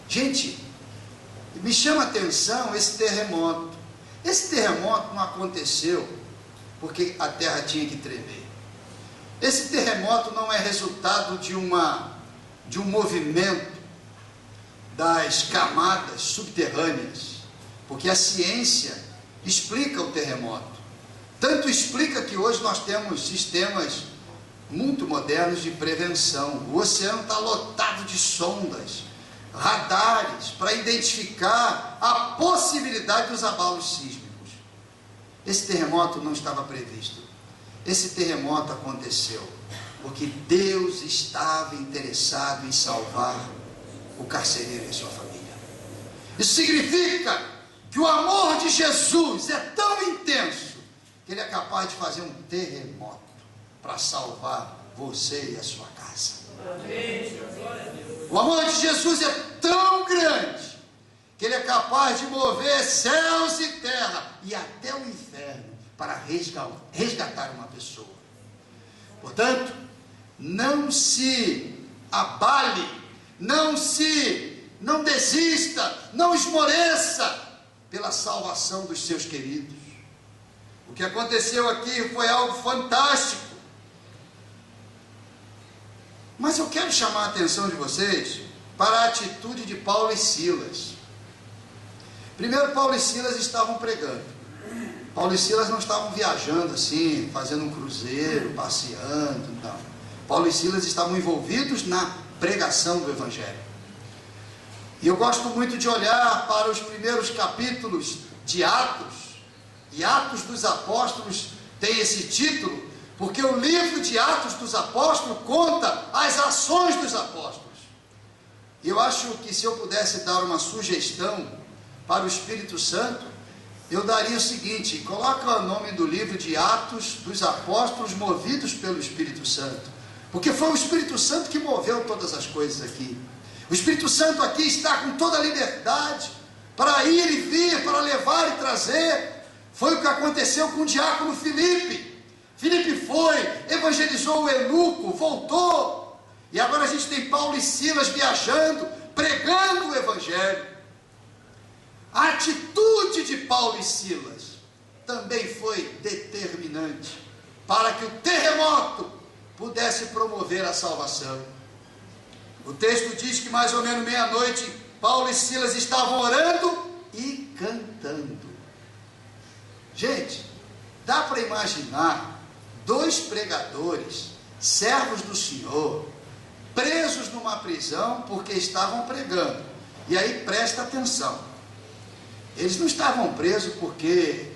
Gente, me chama a atenção esse terremoto. Esse terremoto não aconteceu porque a terra tinha que tremer. Esse terremoto não é resultado de um movimento das camadas subterrâneas, porque a ciência explica o terremoto. Tanto explica que hoje nós temos sistemas muito modernos de prevenção. O oceano está lotado de sondas, radares, para identificar a possibilidade dos abalos sísmicos. Esse terremoto não estava previsto. Esse terremoto aconteceu porque Deus estava interessado em salvar o carcereiro e sua família. Isso significa que o amor de Jesus é tão intenso que Ele é capaz de fazer um terremoto para salvar você e a sua casa. O amor de Jesus é tão grande que Ele é capaz de mover céus e terra e até o inferno para resgatar uma pessoa. Portanto, não se abale, não desista, não esmoreça pela salvação dos seus queridos. O que aconteceu aqui foi algo fantástico. Mas eu quero chamar a atenção de vocês para a atitude de Paulo e Silas. Primeiro, Paulo e Silas estavam pregando. Paulo e Silas não estavam viajando assim, fazendo um cruzeiro, passeando, não. Paulo e Silas estavam envolvidos na pregação do Evangelho. E eu gosto muito de olhar para os primeiros capítulos de Atos, e Atos dos Apóstolos tem esse título, porque o livro de Atos dos Apóstolos conta as ações dos apóstolos. E eu acho que se eu pudesse dar uma sugestão para o Espírito Santo, eu daria o seguinte: coloca o nome do livro de Atos dos Apóstolos movidos pelo Espírito Santo, porque foi o Espírito Santo que moveu todas as coisas aqui. O Espírito Santo aqui está com toda a liberdade para ir e vir, para levar e trazer. Foi o que aconteceu com o diácono Filipe. Filipe foi, evangelizou o eunuco, voltou, e agora a gente tem Paulo e Silas viajando, pregando o Evangelho. A atitude de Paulo e Silas também foi determinante para que o terremoto pudesse promover a salvação. O texto diz que mais ou menos meia-noite, Paulo e Silas estavam orando e cantando. Gente, dá para imaginar dois pregadores, servos do Senhor, presos numa prisão porque estavam pregando. E aí presta atenção, eles não estavam presos porque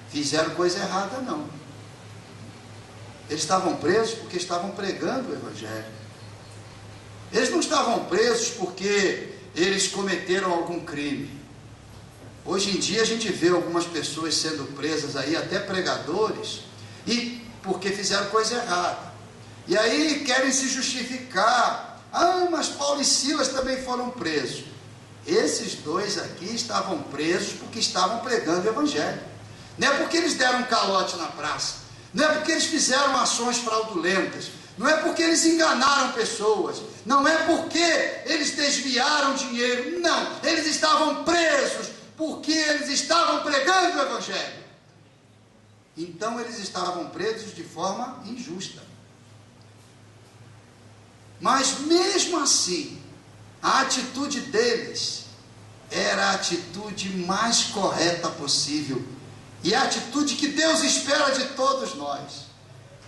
fizeram coisa errada, não. Eles estavam presos porque estavam pregando o Evangelho. Eles não estavam presos porque eles cometeram algum crime. Hoje em dia a gente vê algumas pessoas sendo presas aí, até pregadores, e porque fizeram coisa errada. E aí querem se justificar. Ah, mas Paulo e Silas também foram presos. Esses dois aqui estavam presos porque estavam pregando o Evangelho. Não é porque eles deram um calote na praça. Não é porque eles fizeram ações fraudulentas. Não é porque eles enganaram pessoas. Não é porque eles desviaram dinheiro. Não, eles estavam presos porque eles estavam pregando o Evangelho. Então eles estavam presos de forma injusta. Mas mesmo assim, a atitude deles era a atitude mais correta possível. E a atitude que Deus espera de todos nós.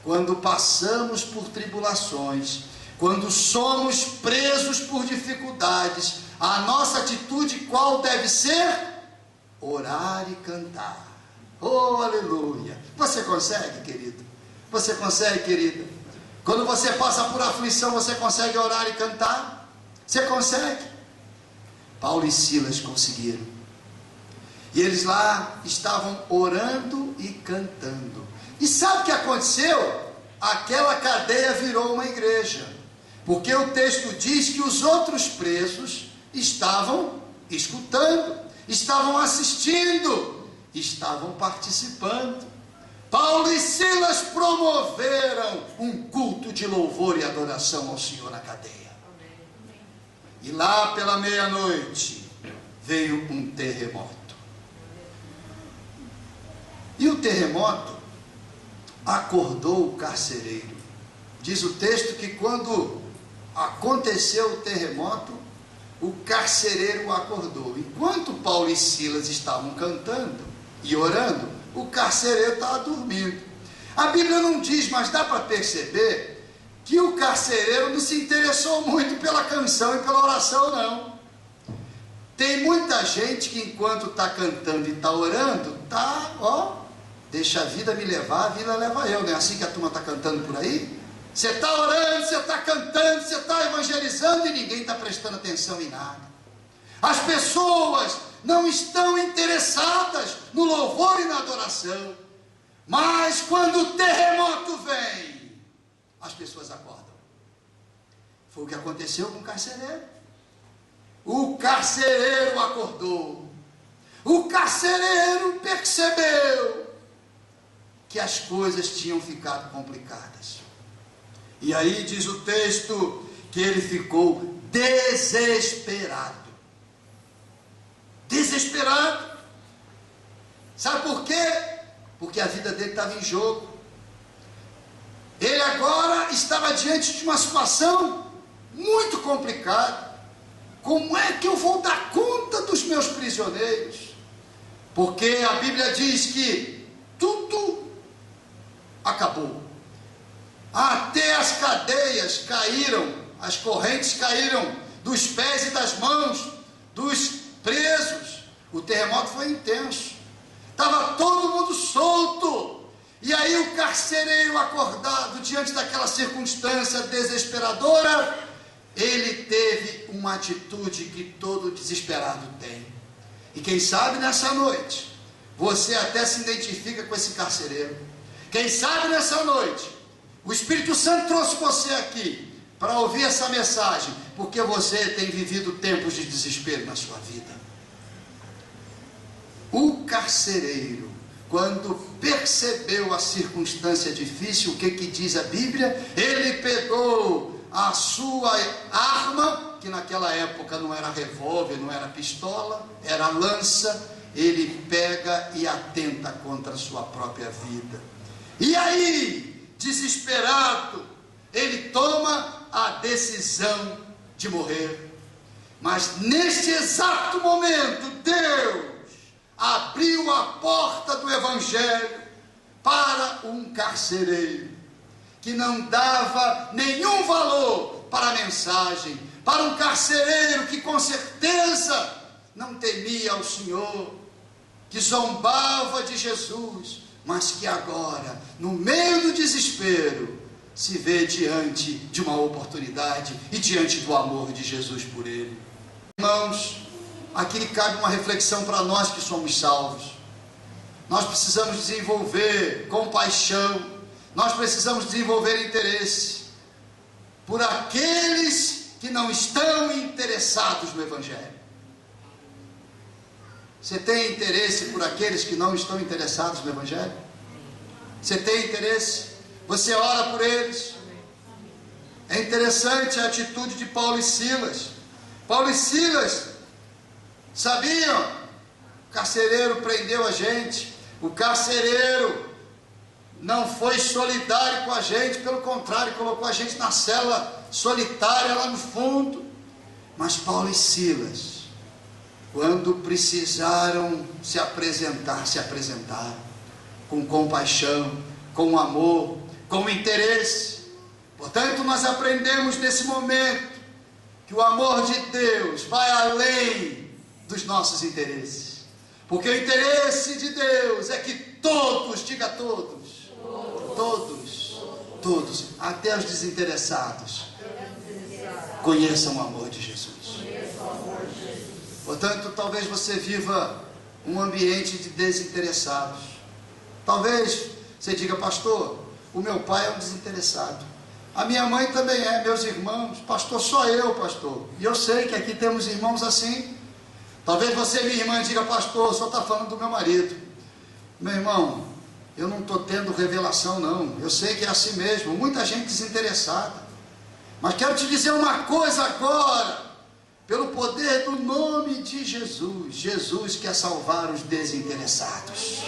Quando passamos por tribulações, quando somos presos por dificuldades, a nossa atitude qual deve ser? Orar e cantar. Oh, aleluia! Você consegue, querido? Você consegue, querida? Quando você passa por aflição, você consegue orar e cantar? Você consegue? Paulo e Silas conseguiram. E eles lá estavam orando e cantando. E sabe o que aconteceu? Aquela cadeia virou uma igreja. Porque o texto diz que os outros presos estavam escutando, estavam assistindo, estavam participando. Paulo e Silas promoveram um culto de louvor e adoração ao Senhor na cadeia. E lá pela meia-noite veio um terremoto. E o terremoto acordou o carcereiro. Diz o texto que quando aconteceu o terremoto, o carcereiro acordou. Enquanto Paulo e Silas estavam cantando e orando, o carcereiro estava dormindo. A Bíblia não diz, mas dá para perceber que o carcereiro não se interessou muito pela canção e pela oração, não. Tem muita gente que enquanto está cantando e está orando, deixa a vida me levar, a vida leva eu. Não é assim que a turma está cantando por aí? Você está orando, você está cantando, você está evangelizando e ninguém está prestando atenção em nada. As pessoas não estão interessadas no louvor e na adoração. Mas quando o terremoto vem, as pessoas acordam. Foi o que aconteceu com o carcereiro. O carcereiro acordou. O carcereiro percebeu que as coisas tinham ficado complicadas. E aí diz o texto que ele ficou desesperado. Desesperado. Sabe por quê? Porque a vida dele estava em jogo. Ele agora estava diante de uma situação muito complicada. Como é que eu vou dar conta dos meus prisioneiros? Porque a Bíblia diz que tudo acabou. Até as cadeias caíram, as correntes caíram dos pés e das mãos dos presos. O terremoto foi intenso. Estava todo mundo solto. E aí o carcereiro acordado diante daquela circunstância desesperadora, ele teve uma atitude que todo desesperado tem. E quem sabe nessa noite, você até se identifica com esse carcereiro. Quem sabe nessa noite, o Espírito Santo trouxe você aqui para ouvir essa mensagem, porque você tem vivido tempos de desespero na sua vida. O carcereiro, quando percebeu a circunstância difícil, o que diz a Bíblia? Ele pegou a sua arma, que naquela época não era revólver, não era pistola, era lança. Ele pega e atenta contra a sua própria vida. E aí, desesperado, ele toma a decisão de morrer. Mas neste exato momento, Deus abriu a porta do Evangelho para um carcereiro que não dava nenhum valor para a mensagem, para um carcereiro que com certeza não temia ao Senhor, que zombava de Jesus, mas que agora, no meio do desespero, se vê diante de uma oportunidade e diante do amor de Jesus por ele. Irmãos, aqui cabe uma reflexão para nós que somos salvos. Nós precisamos desenvolver compaixão, nós precisamos desenvolver interesse por aqueles que não estão interessados no Evangelho. Você tem interesse por aqueles que não estão interessados no Evangelho? Você tem interesse? Você ora por eles? É interessante a atitude de Paulo e Silas. Paulo e Silas sabiam, o carcereiro prendeu a gente, o carcereiro não foi solidário com a gente, pelo contrário, colocou a gente na cela solitária lá no fundo. Mas Paulo e Silas, quando precisaram se apresentaram com compaixão, com amor, com interesse. Portanto, nós aprendemos nesse momento que o amor de Deus vai além dos nossos interesses, porque o interesse de Deus é que todos, diga todos, todos, até os desinteressados, conheçam o amor de Jesus. Portanto, talvez você viva um ambiente de desinteressados. Talvez você diga: pastor, o meu pai é um desinteressado, a minha mãe também é, meus irmãos, pastor, só eu, pastor. E eu sei que aqui temos irmãos assim. Talvez você, minha irmã, diga: pastor, o senhor está falando do meu marido. Meu irmão, eu não estou tendo revelação não, eu sei que é assim mesmo, muita gente desinteressada. Mas quero te dizer uma coisa agora: pelo poder do nome de Jesus. Jesus quer salvar os desinteressados.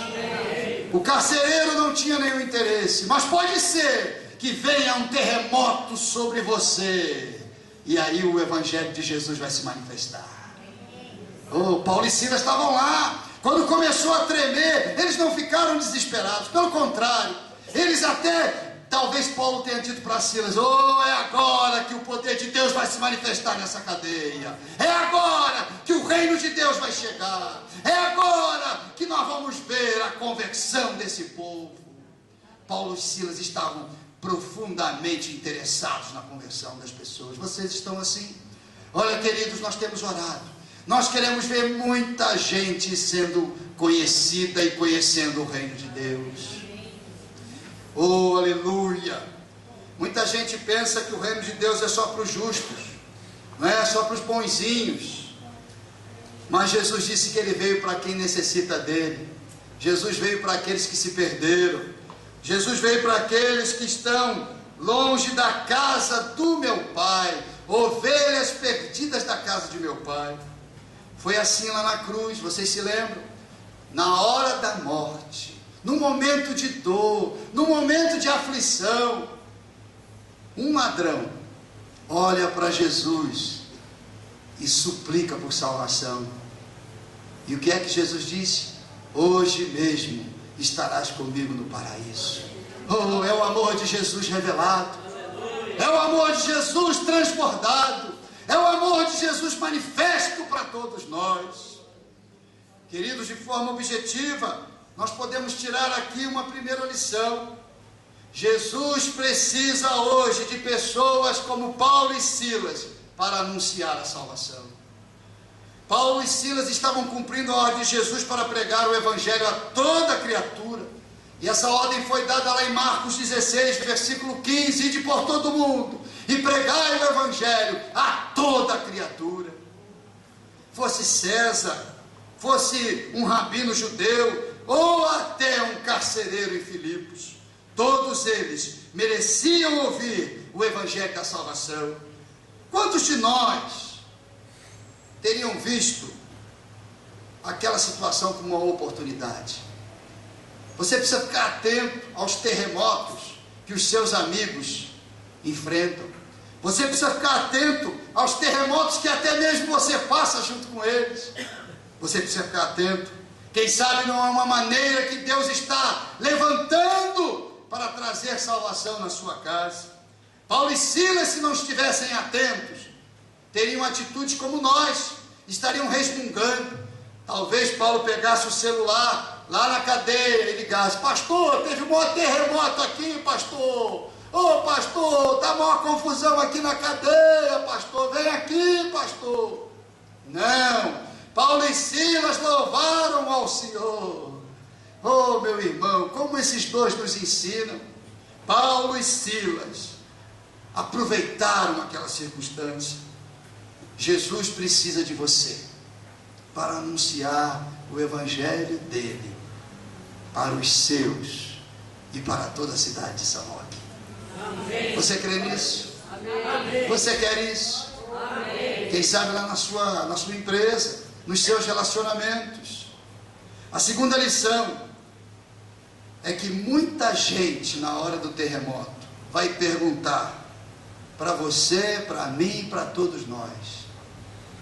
O carcereiro não tinha nenhum interesse, mas pode ser que venha um terremoto sobre você, e aí o evangelho de Jesus vai se manifestar. Oh, Paulo e Silas estavam lá. Quando começou a tremer, eles não ficaram desesperados, pelo contrário, eles até, talvez Paulo tenha dito para Silas: oh, é agora que o poder de Deus vai se manifestar nessa cadeia, é agora que o reino de Deus vai chegar, é agora que nós vamos ver a conversão desse povo. Paulo e Silas estavam profundamente interessados na conversão das pessoas. Vocês estão assim? Olha, queridos, nós temos orado. Nós queremos ver muita gente sendo conhecida e conhecendo o reino de Deus. Oh, aleluia! Muita gente pensa que o reino de Deus é só para os justos, não é só para os bonzinhos. Mas Jesus disse que Ele veio para quem necessita dEle. Jesus veio para aqueles que se perderam. Jesus veio para aqueles que estão longe da casa do meu Pai, ovelhas perdidas da casa de meu Pai. Foi assim lá na cruz, vocês se lembram? Na hora da morte, no momento de dor, no momento de aflição, um ladrão olha para Jesus e suplica por salvação. E o que é que Jesus disse? Hoje mesmo estarás comigo no paraíso. Oh, é o amor de Jesus revelado, é o amor de Jesus transbordado, é o amor de Jesus manifesto para todos nós. Queridos, de forma objetiva, nós podemos tirar aqui uma primeira lição. Jesus precisa hoje de pessoas como Paulo e Silas para anunciar a salvação. Paulo e Silas estavam cumprindo a ordem de Jesus para pregar o evangelho a toda criatura. E essa ordem foi dada lá em Marcos 16, versículo 15: ide por todo mundo e pregai o evangelho a toda criatura. Fosse César, fosse um rabino judeu, ou até um carcereiro em Filipos, todos eles mereciam ouvir o evangelho da salvação. Quantos de nós teriam visto aquela situação como uma oportunidade? Você precisa ficar atento aos terremotos que os seus amigos enfrentam. Você precisa ficar atento aos terremotos que até mesmo você passa junto com eles. Você precisa ficar atento. Quem sabe não é uma maneira que Deus está levantando para trazer salvação na sua casa. Paulo e Silas, se não estivessem atentos, teriam atitudes como nós, estariam resmungando. Talvez Paulo pegasse o celular lá na cadeia e ligasse: pastor, teve um maior terremoto aqui, pastor. Ô, pastor, está maior confusão aqui na cadeia, pastor, vem aqui, pastor. Não, Paulo e Silas louvaram ao Senhor. Oh, meu irmão, como esses dois nos ensinam. Paulo e Silas aproveitaram aquela circunstância. Jesus precisa de você para anunciar o evangelho dele para os seus e para toda a cidade de São Roque. Amém. Você crê nisso? Amém. Você quer isso? Amém. Quem sabe lá na sua empresa, nos seus relacionamentos. A segunda lição é que muita gente na hora do terremoto vai perguntar para você, para mim, para todos nós: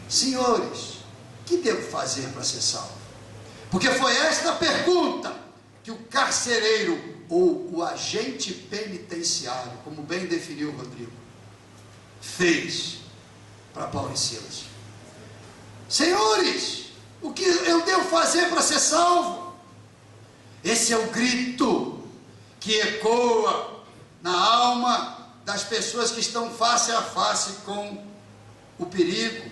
senhores, o que devo fazer para ser salvo? Porque foi esta pergunta que o carcereiro ou o agente penitenciário, como bem definiu o Rodrigo, fez para Paulo e Silas. Senhores, o que eu devo fazer para ser salvo? Esse é o grito que ecoa na alma das pessoas que estão face a face com o perigo,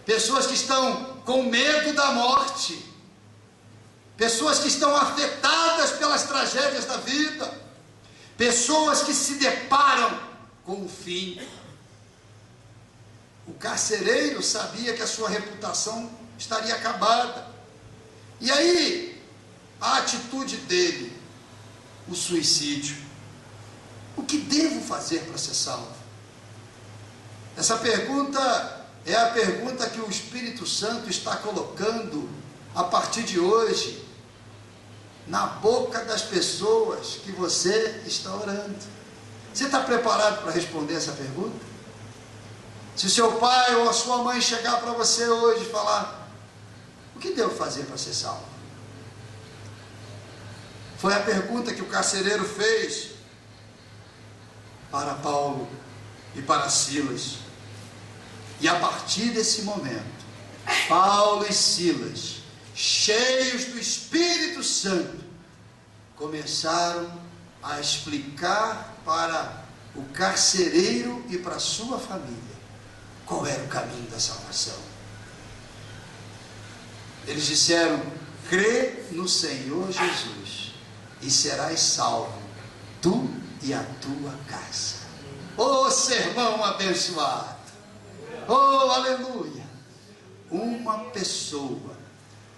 pessoas que estão com medo da morte, pessoas que estão afetadas pelas tragédias da vida, pessoas que se deparam com o fim. O carcereiro sabia que a sua reputação estaria acabada. E aí, a atitude dele, o suicídio. O que devo fazer para ser salvo? Essa pergunta é a pergunta que o Espírito Santo está colocando a partir de hoje na boca das pessoas que você está orando. Você está preparado para responder essa pergunta? Se o seu pai ou a sua mãe chegar para você hoje e falar: o que devo fazer para ser salvo? Foi a pergunta que o carcereiro fez para Paulo e para Silas. E a partir desse momento, Paulo e Silas, cheios do Espírito Santo, começaram a explicar para o carcereiro e para a sua família qual era o caminho da salvação. Eles disseram: crê no Senhor Jesus e serás salvo, tu e a tua casa. Oh, sermão abençoado! Oh, aleluia! Uma pessoa,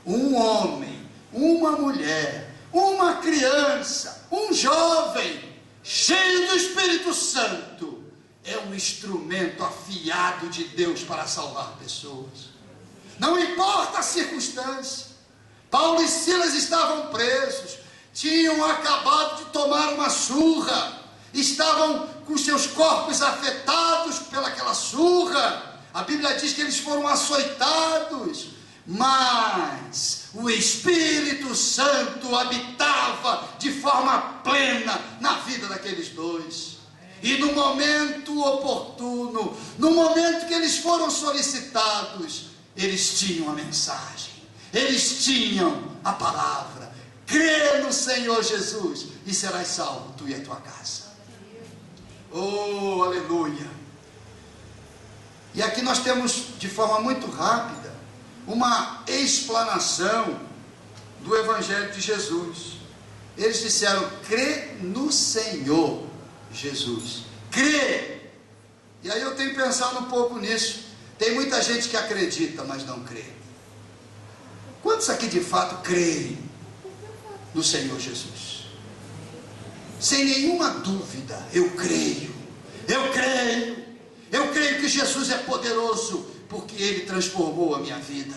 um homem, uma mulher, uma criança, um jovem, cheio do Espírito Santo, é um instrumento afiado de Deus para salvar pessoas. Não importa a circunstância. Paulo e Silas estavam presos, tinham acabado de tomar uma surra, estavam com seus corpos afetados pelaquela surra. A Bíblia diz que eles foram açoitados, mas o Espírito Santo habitava de forma plena na vida daqueles dois. E no momento oportuno, no momento que eles foram solicitados, eles tinham a mensagem, eles tinham a palavra: crê no Senhor Jesus e serás salvo, tu e a tua casa. Oh, aleluia! E aqui nós temos, de forma muito rápida, uma explanação do Evangelho de Jesus. Eles disseram: crê no Senhor Jesus. Crê! E aí eu tenho pensado um pouco nisso. Tem muita gente que acredita, mas não crê. Quantos aqui de fato creem no Senhor Jesus? Sem nenhuma dúvida, eu creio. Eu creio. Eu creio que Jesus é poderoso, porque Ele transformou a minha vida.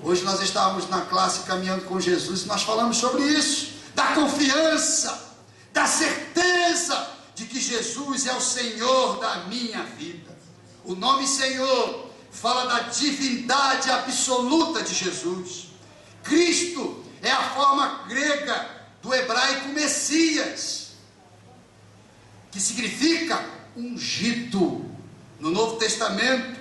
Hoje nós estávamos na classe Caminhando com Jesus e nós falamos sobre isso, da confiança, da certeza de que Jesus é o Senhor da minha vida. O nome Senhor fala da divindade absoluta de Jesus. Cristo é a forma grega do hebraico Messias, que significa ungido. No Novo Testamento,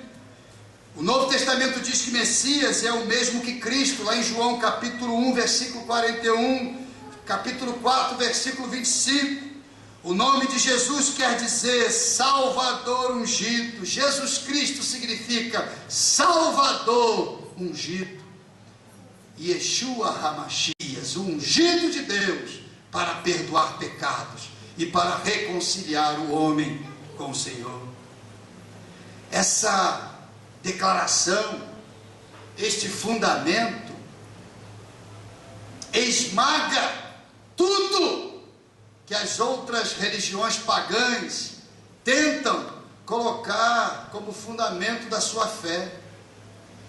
o Novo Testamento diz que Messias é o mesmo que Cristo, lá em João capítulo 1, versículo 41, capítulo 4, versículo 25. O nome de Jesus quer dizer Salvador ungido. Jesus Cristo significa Salvador ungido. Yeshua HaMashiach, o ungido de Deus, para perdoar pecados e para reconciliar o homem com o Senhor. Essa declaração, este fundamento, esmaga tudo que as outras religiões pagãs tentam colocar como fundamento da sua fé.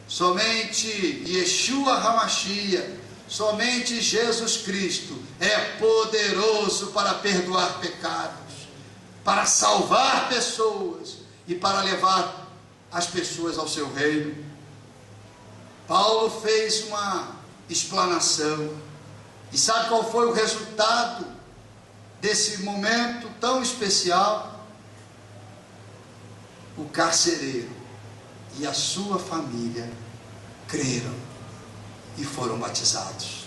Somente Yeshua HaMashiach, somente Jesus Cristo é poderoso para perdoar pecados, para salvar pessoas e para levar as pessoas ao seu reino. Paulo fez uma explanação. E sabe qual foi o resultado desse momento tão especial? O carcereiro e a sua família creram e foram batizados.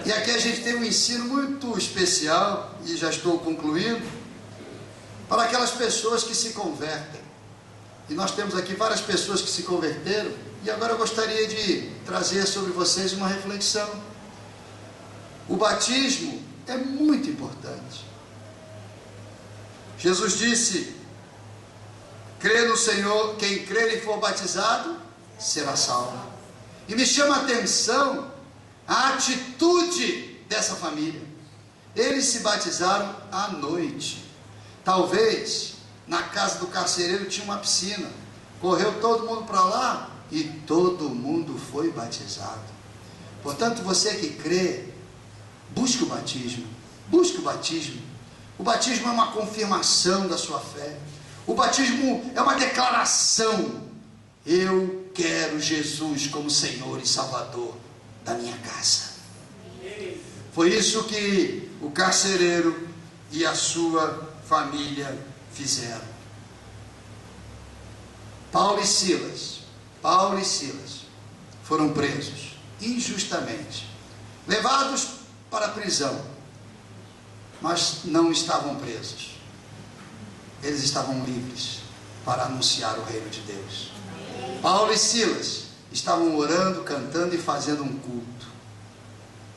E aqui a gente tem um ensino muito especial, e já estou concluindo, para aquelas pessoas que se convertem. E nós temos aqui várias pessoas que se converteram, e agora eu gostaria de trazer sobre vocês uma reflexão. O batismo é muito importante. Jesus disse: crê no Senhor, quem crer e for batizado será salvo. E me chama a atenção a atitude dessa família. Eles se batizaram à noite. Talvez na casa do carcereiro tinha uma piscina, correu todo mundo para lá e todo mundo foi batizado. Portanto, você que crê, busque o batismo. Busque o batismo. O batismo é uma confirmação da sua fé. O batismo é uma declaração. Eu quero Jesus como Senhor e Salvador da minha casa. Foi isso que o carcereiro e a sua família fizeram. Paulo e Silas foram presos injustamente, levados para a prisão, mas não estavam presos. Eles estavam livres para anunciar o reino de Deus. Paulo e Silas estavam orando, cantando e fazendo um culto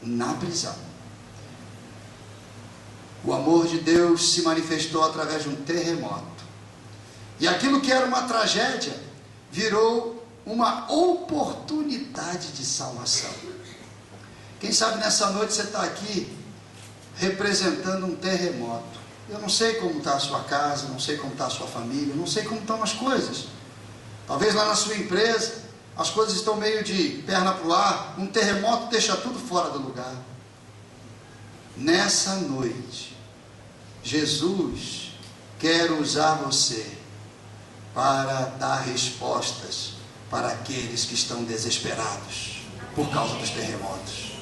na prisão. O amor de Deus se manifestou através de um terremoto. E aquilo que era uma tragédia virou uma oportunidade de salvação. Quem sabe nessa noite você está aqui representando um terremoto. Eu não sei como está a sua casa, não sei como está a sua família, não sei como estão as coisas. Talvez lá na sua empresa as coisas estão meio de perna para o ar. Um terremoto deixa tudo fora do lugar. Nessa noite, Jesus quer usar você para dar respostas para aqueles que estão desesperados por causa dos terremotos.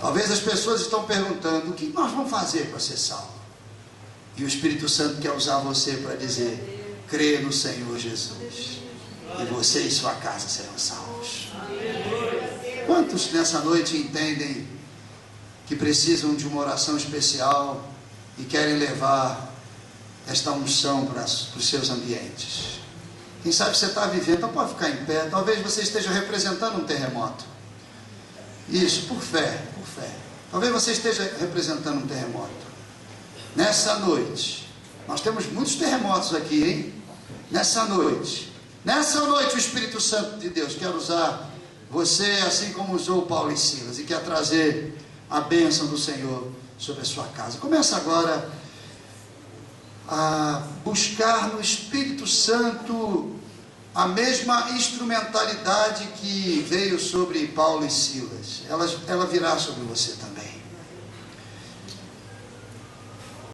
Talvez as pessoas estão perguntando: o que nós vamos fazer para ser salvo? E o Espírito Santo quer usar você para dizer: crê no Senhor Jesus e você e sua casa serão salvos. Quantos nessa noite entendem que precisam de uma oração especial e querem levar esta unção para os seus ambientes? Quem sabe você está vivendo, então pode ficar em pé. Talvez você esteja representando um terremoto. Isso, por fé, por fé. Talvez você esteja representando um terremoto. Nessa noite, nós temos muitos terremotos aqui, hein? Nessa noite o Espírito Santo de Deus quer usar você assim como usou Paulo e Silas, e quer trazer a bênção do Senhor sobre a sua casa. Começa agora a buscar no Espírito Santo a mesma instrumentalidade que veio sobre Paulo e Silas. Ela virá sobre você também.